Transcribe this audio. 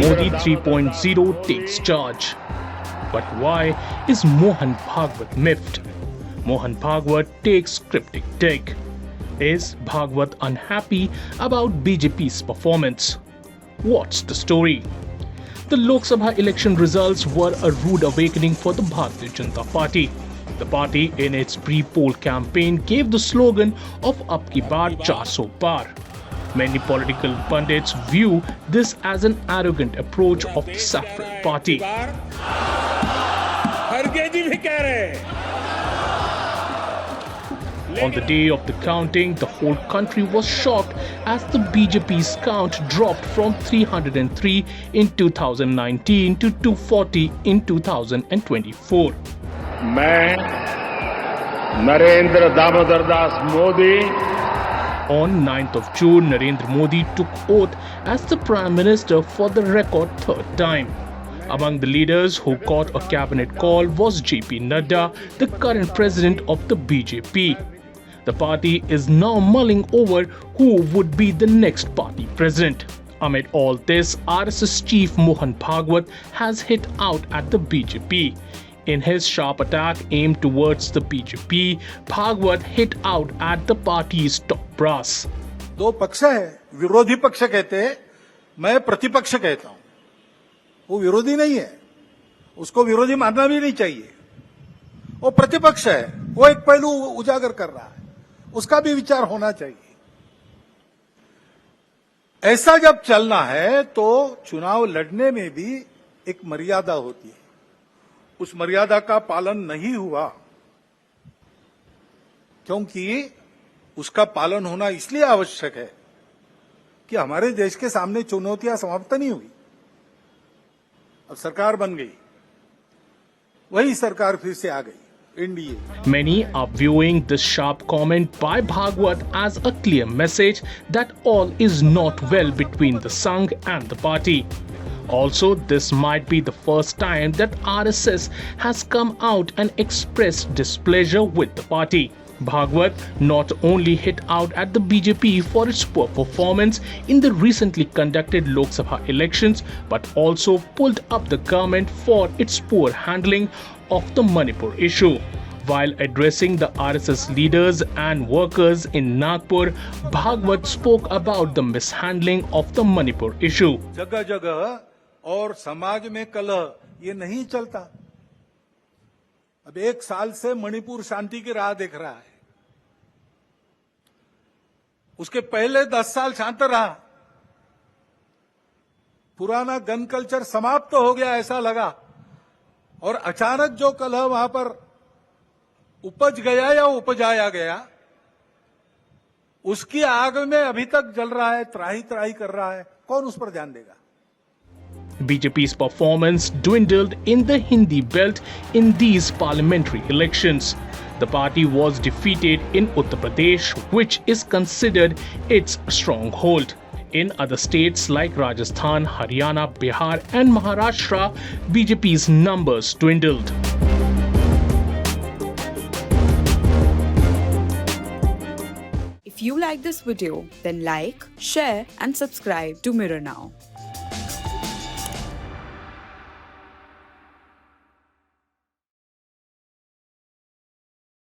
Modi 3.0 takes charge. But why is Mohan Bhagwat miffed? Mohan Bhagwat takes cryptic take. Is Bhagwat unhappy about BJP's performance? What's the story? The Lok Sabha election results were a rude awakening for the Bharatiya Janata Party. The party in its pre-poll campaign gave the slogan of Ab ki baar 400 par. Many political pundits view this as an arrogant approach of the saffron party. On the day of the counting, the whole country was shocked as the BJP's count dropped from 303 in 2019 to 240 in 2024. मैं Narendra Damodar Das Modi On 9th of June, Narendra Modi took oath as the Prime Minister for the record third time. Among the leaders who got a cabinet call was JP Nadda, the current president of the BJP. The party is now mulling over who would be the next party president. Amid all this, RSS chief Mohan Bhagwat has hit out at the BJP. In his sharp attack aimed towards the BJP, Bhagwat hit out at the party's top brass. दो पक्ष है, विरोधी पक्ष कहते हैं, मैं प्रतिपक्ष कहता हूं. वो विरोधी नहीं है, उसको विरोधी मानना भी नहीं चाहिए. वो प्रतिपक्ष है, वो एक पहलू उजागर कर रहा है, उसका भी विचार होना चाहिए. ऐसा जब चलना है तो चुनाव लड़ने में भी एक मर्यादा होती है. उस मर्यादा का पालन नहीं हुआ क्योंकि उसका पालन होना इसलिए आवश्यक है कि हमारे देश के सामने चुनौतियां समाप्त नहीं हुई. अब सरकार बन गई, वही सरकार फिर से आ गई. Many are viewing this sharp comment by Bhagwat as a clear message that all is not well between the Sangh and the party. Also, this might be the first time that RSS has come out and expressed displeasure with the party. Bhagwat not only hit out at the BJP for its poor performance in the recently conducted Lok Sabha elections, but also pulled up the government for its poor handling of the Manipur issue. While addressing the RSS leaders and workers in Nagpur, Bhagwat spoke about the mishandling of the Manipur issue. जगह जगह और समाज में कलह ये नहीं चलता. अब 1 साल से मणिपुर शांति की राह देख रहा है. उसके पहले 10 साल शांत रहा. पुराना गन कल्चर समाप्त हो गया ऐसा लगा, और अचानक जो कलह वहां पर उपज गया या उपजाया गया, उसकी आग में अभी तक जल रहा है, त्राही त्राही कर रहा है. कौन उस पर ध्यान देगा? BJP's performance dwindled in the Hindi belt in these parliamentary elections. The party was defeated in Uttar Pradesh, which is considered its stronghold. In other states like Rajasthan, Haryana, Bihar and Maharashtra, BJP's numbers dwindled. If you like this video, then like, share and subscribe to Mirror Now.